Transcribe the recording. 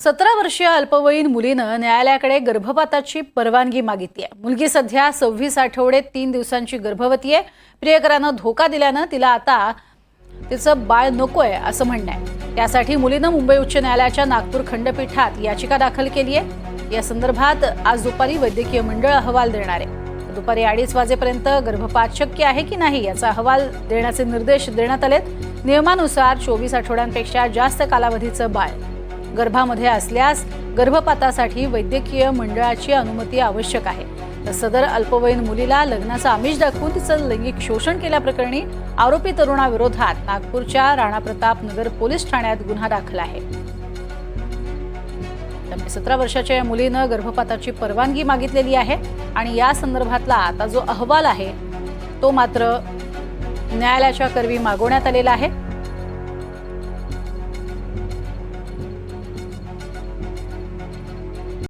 17 वर्षीय अल्पवयीन मुलीनं न्यायालयाकडे गर्भपाताची परवानगी मागितली आहे। मुलगी सध्या 26 आठवडे 3 दिवसांची गर्भवती आहे। प्रियकरानं धोका दिल्यानं तिला आता तिचं बाळ नकोय असं म्हणणं आहे। त्यासाठी मुलीनं मुंबई उच्च न्यायालयाच्या नागपूर खंडपीठात याचिका दाखल केली आहे। या संदर्भात आज दुपारी वैद्यकीय मंडळ अहवाल देणार आहे। दुपारी 2:30 वाजेपर्यंत गर्भपात शक्य आहे की नाही याचा अहवाल देण्याचे निर्देश देण्यात आलेत। नियमानुसार 24 आठवड्यांपेक्षा जास्त कालावधीचं बाळ गर्भामध्ये असल्यास गर्भपातासाठी वैद्यकीय मंडळाची अनुमती आवश्यक आहे। तर सदर अल्पवयीन मुलीला लग्नाचं आमिष दाखवून तिचं लैंगिक शोषण केल्याप्रकरणी आरोपी तरुणाविरोधात नागपूरच्या राणा प्रताप नगर पोलीस ठाण्यात गुन्हा दाखल आहे। 17 वर्षाच्या या मुलीनं गर्भपाताची परवानगी मागितलेली आहे आणि या संदर्भातला आता जो अहवाल आहे तो मात्र न्यायालयाच्या करवी मागवण्यात आलेला आहे।